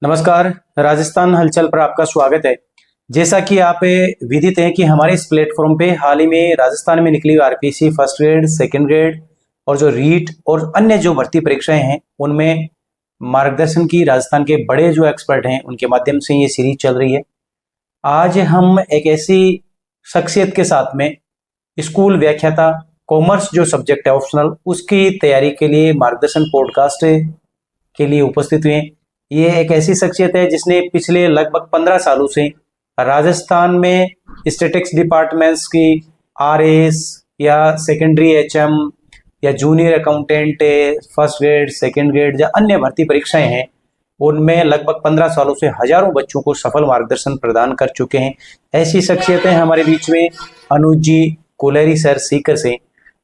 नमस्कार। राजस्थान हलचल पर आपका स्वागत है। जैसा कि आप विदित हैं कि हमारे इस प्लेटफॉर्म पे हाल ही में राजस्थान में निकली RPC first grade, second grade और जो रीट और अन्य जो भर्ती परीक्षाएं हैं उनमें मार्गदर्शन की राजस्थान के बड़े जो एक्सपर्ट हैं उनके माध्यम से ये सीरीज चल रही है। आज हम एक ऐसी शख्सियत के साथ में स्कूल व्याख्याता कॉमर्स जो सब्जेक्ट है ऑप्शनल उसकी तैयारी के लिए मार्गदर्शन पॉडकास्ट के लिए उपस्थित हुए हैं। ये एक ऐसी शख्सियत है जिसने पिछले लगभग 15 सालों से राजस्थान में स्टैटिक्स डिपार्टमेंट्स की आरएस या सेकेंडरी एचएम या junior accountant, first grade, second grade या अन्य भर्ती परीक्षाएं हैं उनमें लगभग 15 सालों से हजारों बच्चों को सफल मार्गदर्शन प्रदान कर चुके हैं। ऐसी शख्सियतें हमारे बीच में अनुज जी कोलेरी सर सीकर से।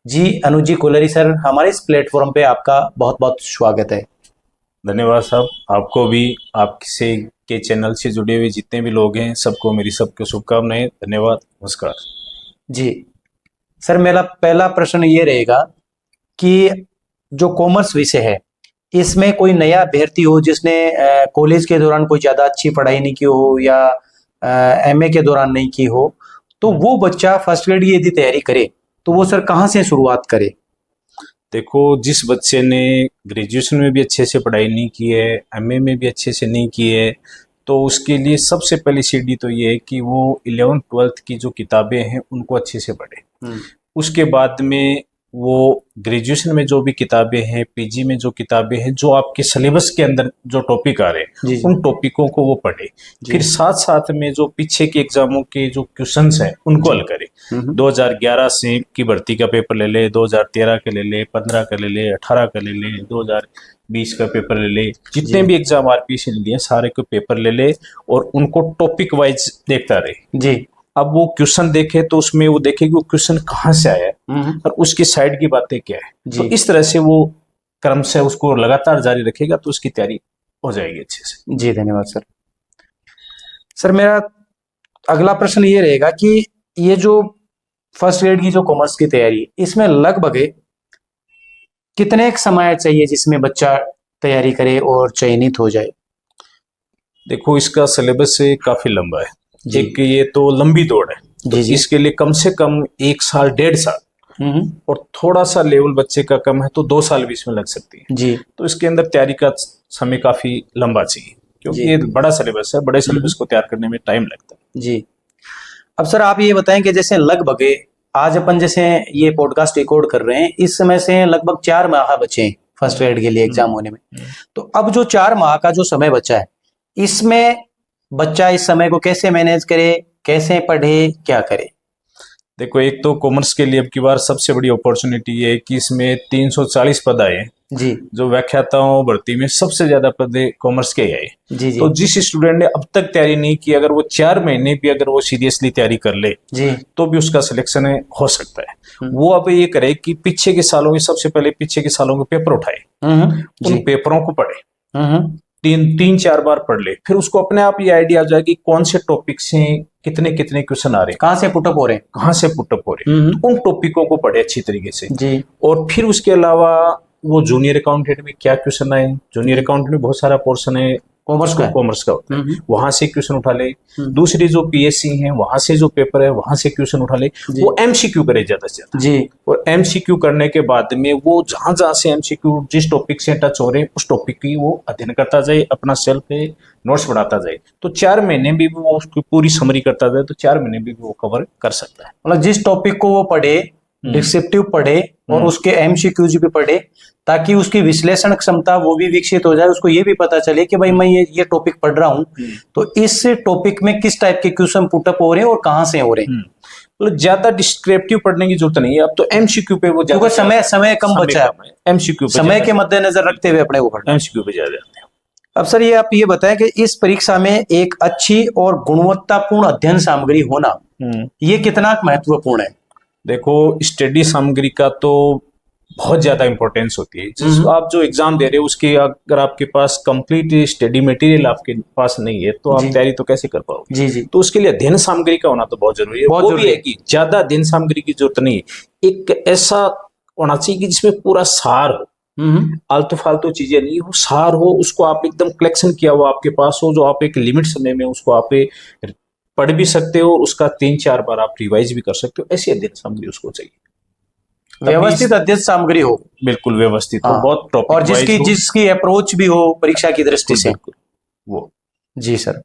जी अनुज जी कोलेरी सर, हमारे इस प्लेटफॉर्म पे आपका बहुत बहुत स्वागत है। धन्यवाद साहब। आपको भी आपसे के चैनल से जुड़े हुए जितने भी लोग हैं सबको मेरी सबको शुभकामनाएं। धन्यवाद, नमस्कार जी सर, मेरा पहला प्रश्न ये रहेगा कि जो कॉमर्स विषय है इसमें कोई नया अभ्यर्थी हो जिसने कॉलेज के दौरान कोई ज़्यादा अच्छी पढ़ाई नहीं की हो या एमए के दौरान नहीं की हो, तो वो बच्चा फर्स्ट ग्रेड की यदि तैयारी करे तो वो सर कहाँ से शुरुआत करे? देखो, जिस बच्चे ने ग्रेजुएशन में भी अच्छे से पढ़ाई नहीं की है, एमए में भी अच्छे से नहीं की है, तो उसके लिए सबसे पहली सीढ़ी तो ये है कि वो 11th-12th की जो किताबें हैं उनको अच्छे से पढ़े। उसके बाद में वो ग्रेजुएशन में जो भी किताबें हैं, पीजी में जो किताबें हैं, जो आपके सिलेबस के अंदर जो टॉपिक आ रहे हैं उन टॉपिकों को वो पढ़े। फिर साथ साथ में जो पीछे के एग्जामों के जो क्वेश्चंस हैं उनको हल करे। 2011 से की भर्ती का पेपर ले ले, 2013 का ले ले, 15 का ले ले, 18 का ले ले, 2020 का पेपर ले ले, जितने भी एग्जाम आरपीसी लिए सारे को पेपर ले ले और उनको टॉपिक वाइज देखता रहे। जी, अब वो क्वेश्चन देखे तो उसमें वो देखे कि वो क्वेश्चन कहाँ से आया है और उसकी साइड की बातें क्या है। तो इस तरह से वो क्रम से उसको लगातार जारी रखेगा तो उसकी तैयारी हो जाएगी अच्छे से। जी धन्यवाद सर। सर, मेरा अगला प्रश्न ये रहेगा कि ये जो फर्स्ट ग्रेड की जो कॉमर्स की तैयारी इसमें लगभग कितने एक समय चाहिए जिसमें बच्चा तैयारी करे और चयनित हो जाए? देखो, इसका सिलेबस काफी लंबा है। एक ये तो लंबी दौड़ है, तो इसके लिए कम से कम 1 साल 1.5 साल और थोड़ा सा लेवल बच्चे का कम है तो 2 साल भी इसमें लग सकती है। जी, तो इसके अंदर तैयारी का समय काफी लंबा चाहिए क्योंकि ये बड़ा सिलेबस है। बड़े सिलेबस को तैयार करने में टाइम लगता है। जी, अब सर आप ये बताएं कि जैसे लगभग आज अपन जैसे ये पॉडकास्ट रिकॉर्ड कर रहे हैं इस समय से लगभग 4 माह बचे हैं फर्स्ट ग्रेड के लिए एग्जाम होने में। तो अब जो 4 माह का जो समय बचा है इसमें बच्चा इस समय को कैसे मैनेज करे, कैसे पढ़े, क्या करे? देखो, एक तो कॉमर्स के लिए अब की बार सबसे बड़ी अपॉर्चुनिटी ये है कि इसमें 340 पद आए जी, जो व्याख्याताओं भर्ती में सबसे ज्यादा पद कॉमर्स के आए। जी, तो जिस स्टूडेंट ने अब तक तैयारी नहीं की, अगर वो 4 महीने भी अगर वो सीरियसली तैयारी कर ले जी, तो भी उसका सिलेक्शन हो सकता है। वो अब ये करे कि पीछे के सालों में सबसे पहले पीछे के सालों के पेपर उठाए, उन पेपरों को पढ़े, 3-4 बार पढ़ ले, फिर उसको अपने आप ये आइडिया आ जाए कि कौन से टॉपिक से कितने कितने क्वेश्चन आ रहे हैं, कहाँ से पुटअप हो रहे हैं, तो उन टॉपिकों को पढ़े अच्छी तरीके से जी। और फिर उसके अलावा वो जूनियर अकाउंटेंट में क्या क्वेश्चन आए, जूनियर अकाउंटेंट में बहुत सारा पोर्शन है कॉमर्स का होता है, वहां से क्वेश्चन उठा ले। दूसरी जो पीएससी है वहां से जो पेपर है वहां से क्वेश्चन उठा ले। वो एमसीक्यू करे ज्यादा से ज्यादा जी, और एमसीक्यू करने के बाद में वो जहां जहां से एमसीक्यू जिस टॉपिक से टच हो रहे हैं उस टॉपिक की वो अध्ययन करता जाए, अपना सेल्फ नोट्स बढ़ाता जाए। तो 4 महीने भी वो उसकी पूरी समरी करता जाए तो 4 महीने भी वो कवर कर सकता है। मतलब जिस टॉपिक को वो पढ़े, डिस्क्रिप्टिव पढ़े और उसके एमसीक्यूज भी पढ़े ताकि उसकी विश्लेषण क्षमता वो भी विकसित हो जाए। उसको ये भी पता चले कि भाई मैं ये टॉपिक पढ़ रहा हूँ तो इस टॉपिक में किस टाइप के क्वेश्चन पुटअप हो रहे हैं और कहाँ से हो रहे हैं। मतलब ज्यादा डिस्क्रिप्टिव पढ़ने की जरूरत नहीं है अब तो एमसीक्यू पे वो क्योंकि समय कम बचा है, एमसीक्यू समय के मद्देनजर रखते हुए अपने को एमसीक्यू पे ज्यादा जाते हैं। अब सर ये आप ये बताएं कि इस परीक्षा में एक अच्छी और गुणवत्तापूर्ण अध्ययन सामग्री होना ये कितना महत्वपूर्ण है? देखो, स्टडी सामग्री का तो बहुत ज्यादा इंपॉर्टेंस होती है। जिस आप जो एग्जाम दे रहे हो उसके अगर आपके पास कंप्लीट स्टडी मटेरियल आपके पास नहीं है तो आप तैयारी तो कैसे कर पाओगे। जी जी, तो उसके लिए अध्ययन सामग्री का होना तो बहुत जरूरी है। वो भी है कि ज्यादा अध्ययन सामग्री की जरूरत नहीं है, एक ऐसा होना चाहिए कि जिसमें पूरा सार हो आलतू फालतू चीजें नहीं हो, सार हो, उसको आप एकदम कलेक्शन किया हुआ आपके पास हो, जो आप एक लिमिट समय में उसको आप पढ़ भी सकते हो, उसका 3-4 बार आप रिवाइज भी कर सकते हो, ऐसी अध्ययन सामग्री उसको चाहिए। व्यवस्थित अध्ययन सामग्री हो, बिल्कुल व्यवस्थित हो, हाँ, बहुत टॉपिक और जिसकी अप्रोच भी हो परीक्षा की दृष्टि से। बिल्कुल वो। जी सर,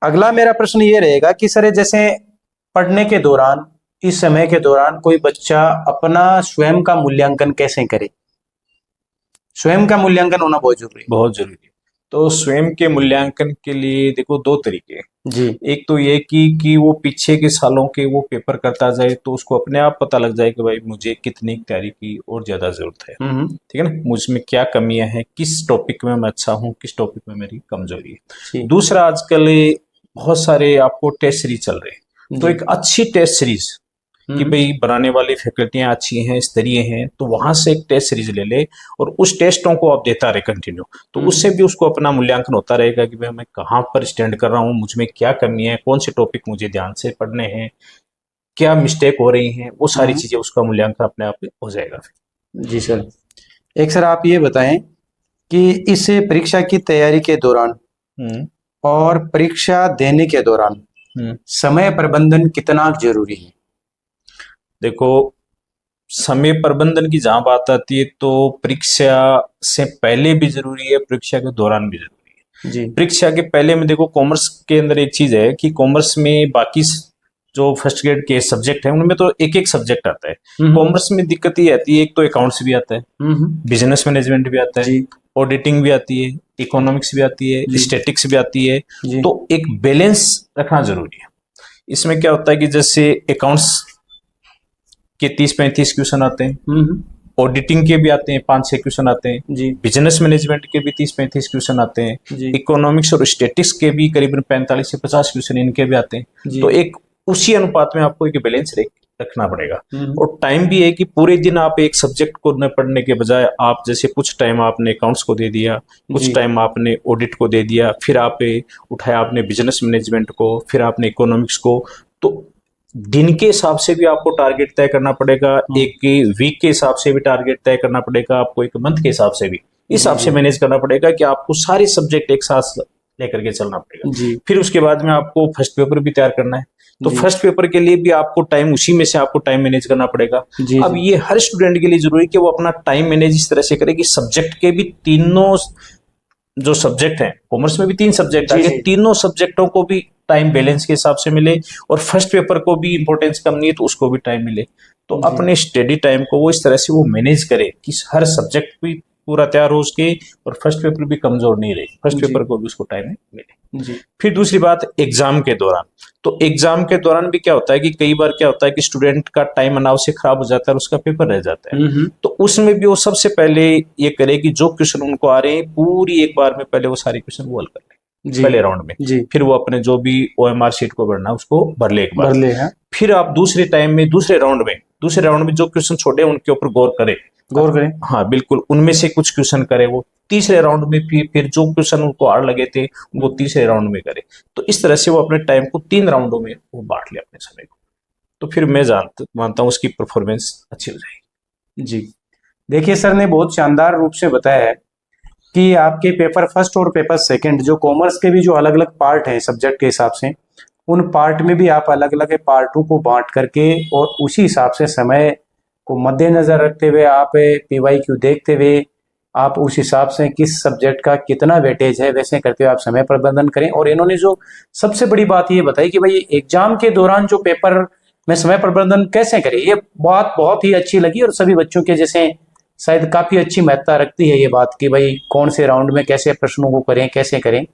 अगला मेरा प्रश्न ये रहेगा कि सर जैसे पढ़ने के दौरान, इस समय के दौरान कोई बच्चा अपना स्वयं का मूल्यांकन कैसे करे? स्वयं का मूल्यांकन होना बहुत जरूरी है। बहुत जरूरी है। तो स्वयं के मूल्यांकन के लिए देखो 2 तरीके हैं जी। एक तो ये कि वो पीछे के सालों के वो पेपर करता जाए, तो उसको अपने आप पता लग जाए कि भाई मुझे कितनी तैयारी की और ज्यादा जरूरत है, ठीक है ना, मुझमें क्या कमियां हैं, किस टॉपिक में मैं अच्छा हूँ, किस टॉपिक में मेरी कमजोरी है। दूसरा, आजकल बहुत सारे आपको टेस्ट सीरीज चल रहे हैं, तो एक अच्छी टेस्ट सीरीज कि भाई बनाने वाली फैकल्टियां अच्छी हैं, स्तरीय हैं, तो वहां से एक टेस्ट सीरीज ले ले और उस टेस्टों को आप देता रहे कंटिन्यू, तो उससे भी उसको अपना मूल्यांकन होता रहेगा कि भाई मैं कहाँ पर स्टैंड कर रहा हूँ, मुझमें क्या कमी है, कौन से टॉपिक मुझे ध्यान से पढ़ने हैं, क्या मिस्टेक हो रही हैं, वो सारी चीजें उसका मूल्यांकन अपने आप हो जाएगा। जी सर, एक सर आप ये बताएं कि इस परीक्षा की तैयारी के दौरान और परीक्षा देने के दौरान समय प्रबंधन कितना जरूरी है? देखो, समय प्रबंधन की जहां बात आती है तो परीक्षा से पहले भी जरूरी है, परीक्षा के दौरान भी जरूरी है। जी। परीक्षा के पहले में देखो, कॉमर्स के अंदर एक चीज है कि कॉमर्स में बाकी जो फर्स्ट ग्रेड के सब्जेक्ट है उनमें तो एक एक सब्जेक्ट आता है। कॉमर्स में दिक्कत ये आती है, एक तो अकाउंट्स भी आता है, बिजनेस मैनेजमेंट भी आता है, ऑडिटिंग भी आती है, इकोनॉमिक्स भी आती है, स्टैटिक्स भी आती है, तो एक बैलेंस रखना जरूरी है। इसमें क्या होता है कि जैसे अकाउंट्स के 30-35 क्वेश्चन आते हैं, ऑडिटिंग के भी आते हैं 5-6 क्वेश्चन आते हैं जी, बिजनेस मैनेजमेंट के भी 30-35 क्वेश्चन आते हैं, इकोनॉमिक्स और स्टैटिक्स के भी करीबन 45 से 50 क्वेश्चन इनके भी आते हैं। तो एक उसी अनुपात में आपको एक बैलेंस रखना पड़ेगा। और टाइम भी है कि पूरे दिन आप एक सब्जेक्ट को न पढ़ने के बजाय आप जैसे कुछ टाइम आपने अकाउंट्स को दे दिया, कुछ टाइम आपने ऑडिट को दे दिया, फिर आप उठाया आपने बिजनेस मैनेजमेंट को, फिर आपने इकोनॉमिक्स को, तो दिन के हिसाब से भी आपको टारगेट तय करना पड़ेगा, एक वीक के हिसाब से भी टारगेट तय करना पड़ेगा, आपको एक मंथ के हिसाब से भी हिसाब से मैनेज करना पड़ेगा कि आपको सारे सब्जेक्ट एक साथ लेकर के चलना पड़ेगा। फिर उसके बाद में आपको फर्स्ट पेपर भी तैयार करना है, तो फर्स्ट पेपर के लिए भी आपको टाइम, उसी में से आपको टाइम मैनेज करना पड़ेगा। अब ये हर स्टूडेंट के लिए जरूरी है कि वो अपना टाइम मैनेज इस तरह से करे कि सब्जेक्ट के भी तीनों जो सब्जेक्ट हैं, कॉमर्स में भी 3 सब्जेक्ट आ गए, तीनों सब्जेक्टों को भी टाइम बैलेंस के हिसाब से मिले, और फर्स्ट पेपर को भी इंपॉर्टेंस कम नहीं है तो उसको भी टाइम मिले। तो अपने स्टडी टाइम को वो इस तरह से वो मैनेज करे कि हर सब्जेक्ट भी पूरा तैयार हो उसके, और फर्स्ट पेपर भी कमजोर नहीं रहे, फर्स्ट पेपर को भी उसको टाइम मिले। फिर दूसरी बात, एग्जाम के दौरान, तो एग्जाम के दौरान भी क्या होता है कि कई बार क्या होता है कि स्टूडेंट का टाइम अनाव से खराब हो जाता है और उसका पेपर रह जाता है, तो उसमें भी वो सबसे पहले ये करे कि जो क्वेश्चन उनको आ रहे हैं पूरी एक बार में पहले वो सारे क्वेश्चन वो हल कर ले पहले राउंड में, फिर वो अपने जो भी OMR शीट को भरना उसको भर ले एक बार, फिर आप दूसरे टाइम में दूसरे राउंड में जो क्वेश्चन छोड़े उनके ऊपर गौर करें। हाँ बिल्कुल, उनमें से कुछ क्वेश्चन करे वो तीसरे राउंड में, फिर जो क्वेश्चन उनको हार्ड लगे थे वो तीसरे राउंड में करे। तो इस तरह से वो अपने टाइम को 3 राउंडों में वो बांट ले अपने समय को, तो फिर मैं मानता हूँ उसकी परफॉर्मेंस अच्छी हो जाएगी। जी, देखिए सर ने बहुत शानदार रूप से बताया है कि आपके पेपर फर्स्ट और पेपर सेकंड, जो कॉमर्स के भी जो अलग अलग पार्ट हैं सब्जेक्ट के हिसाब से, उन पार्ट में भी आप अलग अलग पार्टों को बांट करके और उसी हिसाब से समय को मद्देनजर रखते हुए आप PYQ देखते हुए आप उस हिसाब से किस सब्जेक्ट का कितना वेटेज है वैसे करते हुए आप समय प्रबंधन करें। और इन्होंने जो सबसे बड़ी बात ये बताई कि भाई एग्जाम के दौरान जो पेपर में समय प्रबंधन कैसे करें, ये बात बहुत ही अच्छी लगी, और सभी बच्चों के जैसे शायद काफी अच्छी महत्ता रखती है ये बात कि भाई कौन से राउंड में कैसे प्रश्नों को करें, कैसे करें।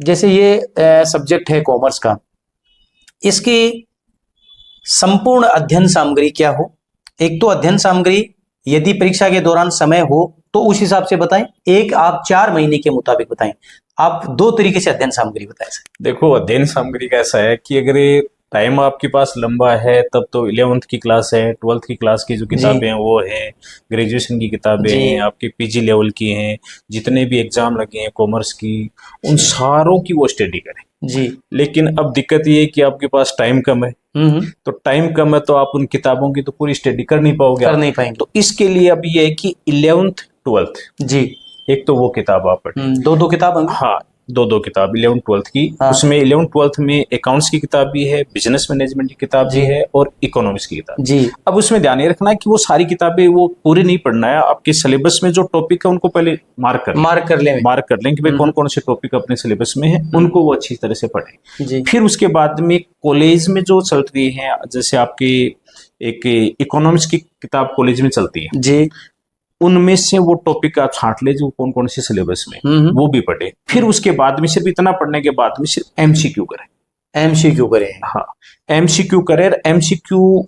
जैसे ये सब्जेक्ट है कॉमर्स का, इसकी संपूर्ण अध्ययन सामग्री क्या हो? एक तो अध्ययन सामग्री यदि परीक्षा के दौरान समय हो तो उस हिसाब से बताएं, एक आप 4 महीने के मुताबिक बताएं। आप 2 तरीके से अध्ययन सामग्री बताएं सर। देखो, अध्ययन सामग्री का ऐसा है कि अगर टाइम आपके पास लंबा है तब तो 11th की क्लास है, 12th की क्लास की जो किताबें हैं वो है, ग्रेजुएशन की किताबें हैं, आपके PG लेवल की हैं, जितने भी एग्जाम लगे हैं कॉमर्स की, उन सारों की वो स्टडी करें जी। लेकिन अब दिक्कत ये है कि आपके पास टाइम कम है, तो टाइम कम है तो आप उन किताबों की तो पूरी स्टडी कर नहीं पाओगे, कर नहीं पाएंगे। तो इसके लिए अब ये है कि 11th 12th जी। एक तो वो किताब आप पढ़ें। दो दो किताब होंगी? हाँ, दो किताब 11th 12th की। हाँ। उसमें 11th 12th में अकाउंट्स की किताब भी है, बिजनेस मैनेजमेंट की किताब भी जी। है और इकोनॉमिक्स की किताब। जी। अब उसमें ध्यान ये रखना है कि वो सारी किताबें वो पूरी नहीं पढ़ना है, आपके सिलेबस में जो टॉपिक है उनको पहले मार्क कर लें कि भाई कौन कौन से टॉपिक अपने सिलेबस में है, उनको वो अच्छी तरह से पढ़ें। जी। फिर उसके बाद में कॉलेज में जो चल रही है, जैसे आपके एक इकोनॉमिक्स की किताब कॉलेज में चलती है जी, उनमें से वो टॉपिक आप छांट ले जो कौन कौन से सिलेबस में, वो भी पढ़े। फिर उसके बाद में सिर्फ इतना पढ़ने के बाद में सिर्फ एमसीक्यू करें। एमसीक्यू करें? हाँ, एमसीक्यू करें। एमसीक्यू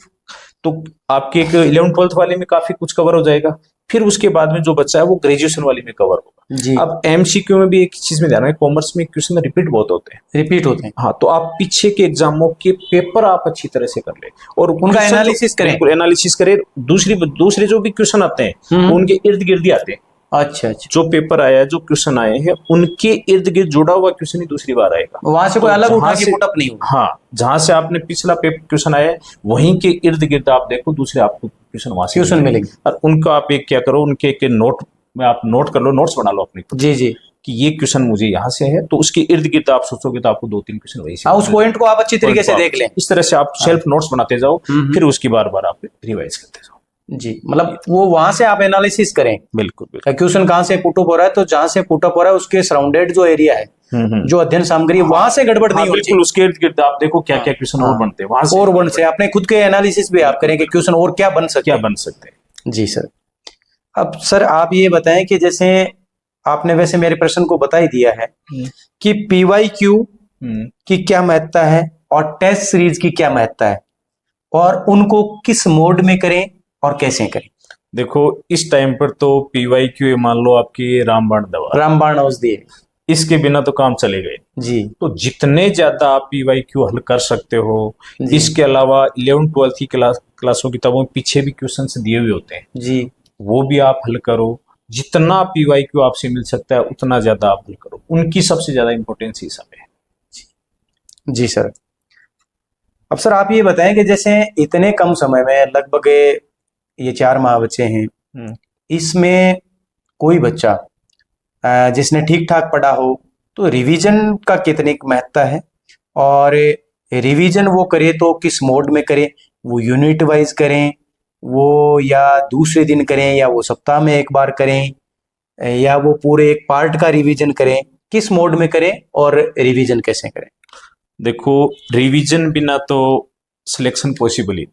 तो आपके एक 11th 12th वाले में काफी कुछ कवर हो जाएगा। फिर उसके बाद में जो बच्चा है वो ग्रेजुएशन वाले में कवर होगा। जी। अब एमसीक्यू में भी एक चीज में ध्यान रखें, कॉमर्स में क्वेश्चन रिपीट बहुत होते हैं। हाँ, तो आप पीछे के एग्जामों के पेपर आप अच्छी तरह से कर ले और उनका एनालिसिस करें। एनालिसिस करें। दूसरे जो भी क्वेश्चन आते हैं वो उनके इर्द गिर्द ही आते हैं। अच्छा। जो पेपर आया, जो क्वेश्चन आए हैं उनके इर्द गिर्द जुड़ा हुआ क्वेश्चन ही दूसरी बार आएगा, वहां से कोई अलग उठा के पुटअप नहीं होगा। हाँ, जहां से आपने पिछला क्वेश्चन आया है वहीं के इर्द गिर्द आप देखो दूसरे आपको क्वेश्चन वहां से मिलेंगे। और उनका आप एक क्या करो, उनके एक नोट में आप नोट कर लो, नोट्स बना लो अपने। जी जी, कि ये क्वेश्चन मुझे यहाँ से है, तो उसके इर्द गिर्द आप सोचोगे तो आपको 2-3 क्वेश्चन वही से, उस पॉइंट को आप अच्छी तरीके से देख लें। इस तरह से आप सेल्फ नोट्स बनाते जाओ, फिर उसकी बार बार आप रिवाइज करते जाओ। जी, मतलब वो वहां से आप एनालिसिस करें। बिल्कुल। क्वेश्चन कहाँ से पुटअप हो रहा है, तो जहां से पुटअप हो रहा है उसके सराउंडेड जो एरिया है, जो अध्ययन सामग्री, वहां से गड़बड़ नहीं होती। बिल्कुल, उसके इर्द गिर्द आप देखो क्या क्या क्वेश्चन और बनते हैं, वहां से और बन से अपने खुद के एनालिसिस भी आप करें कि क्वेश्चन और क्या बन सकते हैं। जी सर। अब सर आप ये बताएं कि जैसे आपने वैसे मेरे प्रश्न को बता ही दिया है कि PYQ की क्या महत्ता है और टेस्ट सीरीज की क्या महत्ता है और उनको किस मोड में करें और कैसे करें। देखो, इस टाइम पर तो PYQ मान लो आपकी रामबाण औषधि है, इसके बिना तो काम चले गए जी। तो जितने ज्यादा आप PYQ हल कर सकते हो, इसके अलावा 11th 12th की क्लासों की किताबों में पीछे भी क्वेश्चन दिए हुए होते हैं जी, वो भी आप हल करो। जितना PYQ आपसे मिल सकता है उतना ज्यादा आप हल करो, उनकी सबसे ज्यादा इंपॉर्टेंस इस समय है। जी सर। अब सर आप ये बताएं कि जैसे इतने कम समय में लगभग ये 4 माह बचे हैं, इसमें कोई बच्चा जिसने ठीक ठाक पढ़ा हो तो रिवीजन का कितनी महत्ता है, और रिवीजन वो करे तो किस मोड में करें, वो यूनिट वाइज करें, वो या दूसरे दिन करें, या वो सप्ताह में एक बार करें, या वो पूरे एक पार्ट का रिवीजन करें, किस मोड में करें और रिवीजन कैसे करें। देखो, रिवीजन बिना तो सिलेक्शन पॉसिबल ही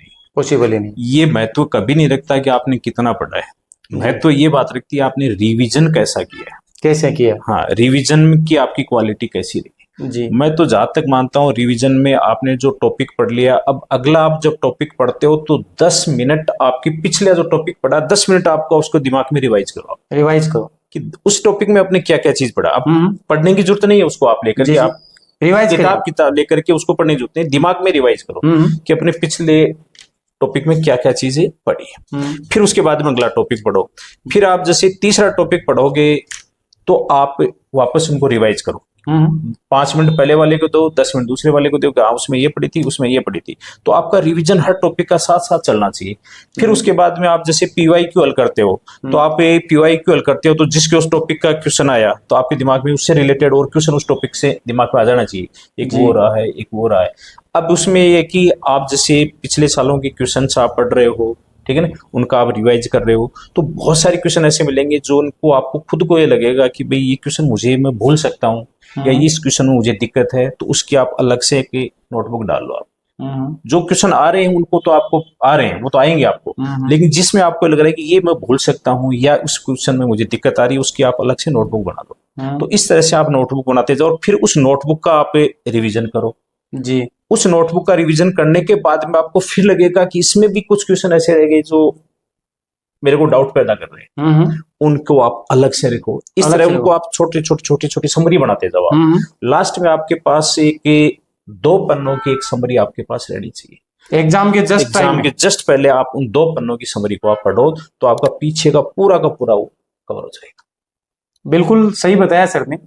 नहीं। ये महत्व कभी नहीं रखता कि आपने कितना पढ़ा है, महत्व ये बात रखती है आपने रिवीजन कैसा किया। हाँ, रिवीजन की आपकी क्वालिटी कैसी रही जी। मैं तो जहां तक मानता हूँ रिवीजन में आपने जो टॉपिक पढ़ लिया, अब अगला आप जब टॉपिक पढ़ते हो तो 10 मिनट आपकी पिछले जो टॉपिक पढ़ा 10 मिनट आपको उसको दिमाग में रिवाइज करो कि उस टॉपिक में आपने क्या क्या चीज पढ़ा। अब पढ़ने की जरूरत नहीं है उसको आप लेकर के, आप रिवाइज किताब लेकर के उसको पढ़ने की जरूरत नहीं, दिमाग में रिवाइज करो कि अपने पिछले टॉपिक में क्या क्या चीजें पढ़ी है। फिर उसके बाद में अगला टॉपिक पढ़ो, फिर आप जैसे तीसरा टॉपिक पढ़ोगे तो आप वापस उनको रिवाइज करो। 5 मिनट पहले वाले को दो, 10 मिनट दूसरे वाले को दो, उसमें ये पढ़ी थी, उसमें ये पढ़ी थी, तो आपका रिवीजन हर टॉपिक का साथ साथ चलना चाहिए। फिर उसके बाद में आप जैसे PYQ हल करते हो तो आप PYQ हल करते हो तो जिसके उस टॉपिक का क्वेश्चन आया तो आपके दिमाग में उससे रिलेटेड और क्वेश्चन उस टॉपिक से दिमाग में आ जाना चाहिए, एक वो रहा है, एक वो रहा है। अब उसमें ये कि आप जैसे पिछले सालों के क्वेश्चन आप पढ़ रहे हो, ठीक है ना, उनका आप रिवाइज कर रहे हो, तो बहुत सारे क्वेश्चन ऐसे मिलेंगे जो उनको आपको खुद को ये लगेगा कि भाई ये क्वेश्चन मुझे मैं भूल सकता हूँ या इस क्वेश्चन में मुझे दिक्कत है, तो उसकी आप अलग से एक नोटबुक डाल लो। आप जो क्वेश्चन आ रहे हैं उनको तो आपको आ रहे हैं, वो तो आएंगे आपको, लेकिन जिसमें आपको लग रहा है कि ये मैं भूल सकता हूँ या उस क्वेश्चन में मुझे दिक्कत आ रही है, उसकी आप अलग से नोटबुक बना दो। तो इस तरह से आप नोटबुक बनाते जाओ और फिर उस नोटबुक का आप रिविजन करो जी। उस नोटबुक का रिवीजन करने के बाद में आपको फिर लगेगा कि इसमें भी कुछ क्वेश्चन ऐसे रह गए जो मेरे को डाउट पैदा कर रहे हैं, उनको आप अलग से रखो। इस तरह उनको आप छोटी समरी बनाते जाओ। लास्ट में आपके पास एक 2 पन्नों की एक समरी आपके पास रहनी चाहिए। एग्जाम के जस्ट पहले आप उन 2 पन्नों की समरी को आप पढ़ो तो आपका पीछे का पूरा वो कवर हो जाएगा। बिल्कुल सही बताया सर ने।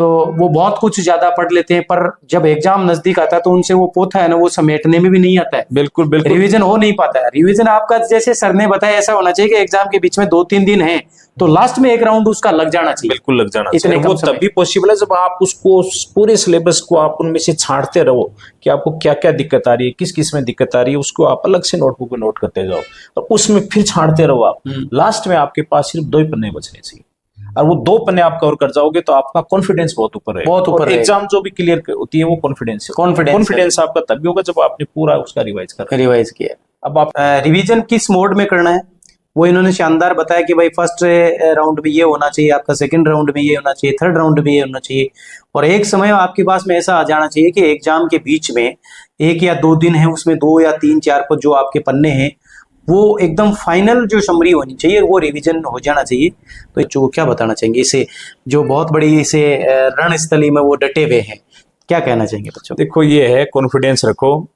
तो वो बहुत कुछ ज्यादा पढ़ लेते हैं, पर जब एग्जाम नजदीक आता है तो उनसे वो पोथा है ना वो समेटने में भी नहीं आता है, बिल्कुल बिल्कुल रिवीजन हो नहीं पाता है। रिवीजन आपका जैसे सर ने बताया ऐसा होना चाहिए कि एग्जाम के बीच में 2-3 दिन है तो लास्ट में एक राउंड उसका लग जाना चाहिए। बिल्कुल लग जाना इतने चाहिए। कम वो समय तभी पॉसिबल है जब आप उसको पूरे सिलेबस को आप उनमें से छांटते रहो कि आपको क्या क्या दिक्कत आ रही है, किस किस में दिक्कत आ रही है, उसको आप अलग से नोटबुक में नोट करते जाओ और उसमें फिर छांटते रहो आप। लास्ट में आपके पास सिर्फ 2 ही पन्ने बचने चाहिए और वो 2 पन्ने आप कवर कर जाओगे तो आपका कॉन्फिडेंस बहुत ऊपर है। बहुत ऊपर रहेगा। एग्जाम जो भी क्लियर होती है वो कॉन्फिडेंस आपका तभी होगा जब आपने पूरा उसका रिवाइज किया। अब आप रिवीजन किस मोड में करना है वो इन्होंने शानदार बताया कि भाई फर्स्ट राउंड में ये होना चाहिए आपका, सेकंड राउंड में ये होना चाहिए, थर्ड राउंड में ये होना चाहिए। और एक समय आपके पास में ऐसा आ जाना चाहिए कि एग्जाम के बीच में 1 या 2 दिन है उसमें 2 या 3-4 पर जो आपके पन्ने हैं वो एकदम फाइनल जो समरी होनी चाहिए वो रिवीजन हो जाना चाहिए। तो जो क्या बताना चाहेंगे इसे, जो बहुत बड़ी इसे रणस्थली में वो डटे हुए हैं, क्या कहना चाहेंगे बच्चों? देखो ये है कॉन्फिडेंस रखो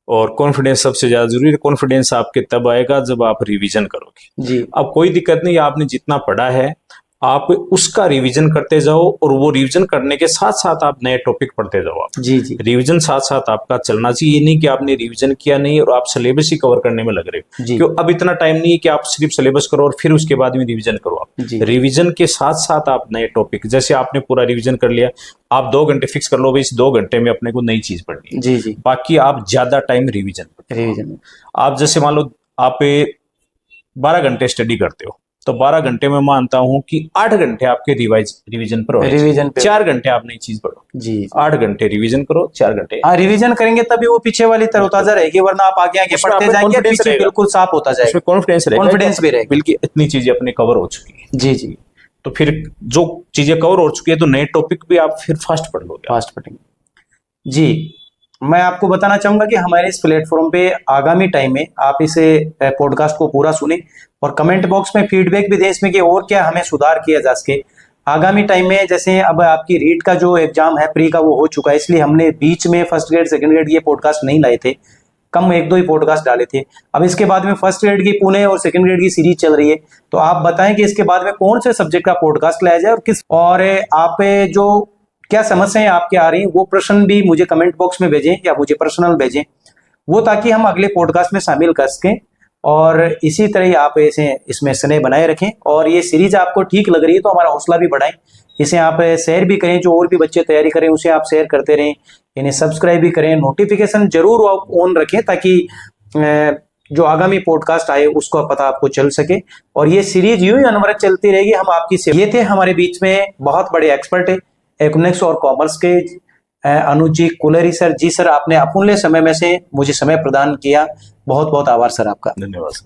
और कॉन्फिडेंस सबसे ज्यादा जरूरी है। कॉन्फिडेंस आपके तब आएगा जब आप रिवीजन करोगे जी। अब कोई दिक्कत नहीं, आपने जितना पढ़ा है आप उसका रिवीजन करते जाओ और वो रिवीजन करने के साथ साथ आप नए टॉपिक पढ़ते जाओ। आप जी जी रिवीजन साथ साथ आपका चलना चाहिए। ये नहीं कि आपने रिवीजन किया नहीं और आप सिलेबस ही कवर करने में लग रहे हो, जी। क्यों अब इतना टाइम नहीं है कि आप सिर्फ सिलेबस करो और फिर उसके बाद में रिवीजन करो। आप जी। रिवीजन के साथ साथ आप नए टॉपिक, जैसे आपने पूरा रिवीजन कर लिया, आप 2 घंटे फिक्स कर लो भाई इस 2 घंटे में अपने को नई चीज पढ़नी है। जी जी बाकी आप ज्यादा टाइम रिवीजन आप जैसे मान लो आप 12 घंटे स्टडी करते हो तो 12 घंटे में मानता हूं कि 8 घंटे आपके रिवीजन पर होने चाहिए। रिवीजन पे 4 घंटे आप नई चीज पढ़ो। जी 8 घंटे रिवीजन करो, 4 घंटे हाँ रिवीजन करेंगे तभी वो पीछे वाली तरोताजा रहेगी, वरना आप आगे आगे उसमें पढ़ते आपको जाएंगे confidence पीछे रहेगा। बिल्कुल साफ होता जाएगा। उसमें कॉन्फिडेंस रहेगा, कॉन्फिडेंस भी रहेगा। बल्कि इतनी चीजें अपने कवर हो चुकी है। जी जी तो फिर जो चीजें कवर हो चुकी है तो नए टॉपिक भी आप फिर फास्ट पढ़ लोगे। फास्ट पढ़ेंगे। जी मैं आपको बताना चाहूंगा कि हमारे इस प्लेटफॉर्म पे आगामी टाइम में आप इसे पॉडकास्ट को पूरा सुने और कमेंट बॉक्स में फीडबैक भी दें इसमें कि और क्या हमें सुधार किया जा सके आगामी टाइम में। जैसे अब आपकी रीट का जो एग्जाम है प्री का वो हो चुका है, इसलिए हमने बीच में फर्स्ट ग्रेड सेकंड ग्रेड ये पॉडकास्ट नहीं लाए थे, कम 1-2 ही पॉडकास्ट डाले थे। अब इसके बाद में फर्स्ट ग्रेड की पुणे और सेकंड ग्रेड की सीरीज चल रही है, तो आप बताएं कि इसके बाद में कौन से सब्जेक्ट का पॉडकास्ट लाया जाए और किस, और आप जो क्या समस्याएं आपके आ रही हैं वो प्रश्न भी मुझे कमेंट बॉक्स में भेजें या मुझे पर्सनल भेजें, वो ताकि हम अगले पॉडकास्ट में शामिल कर सकें। और इसी तरह ही आप इसे इसमें स्नेह बनाए रखें और ये सीरीज आपको ठीक लग रही है तो हमारा हौसला भी बढ़ाएं, इसे आप शेयर भी करें, जो और भी बच्चे तैयारी करें उसे आप शेयर करते रहें, इन्हें सब्सक्राइब भी करें, नोटिफिकेशन जरूर आप ऑन रखें ताकि जो आगामी पॉडकास्ट आए उसका पता आपको चल सके। और ये सीरीज यूं ही अनवरत चलती रहेगी, हम आपकी ये थे हमारे बीच में बहुत बड़े एक्सपर्ट है इकोनॉमिक्स और कॉमर्स के अनुज जी कुलरी सर। जी सर आपने अमूल्य समय में से मुझे समय प्रदान किया, बहुत बहुत आभार सर आपका। धन्यवाद सर।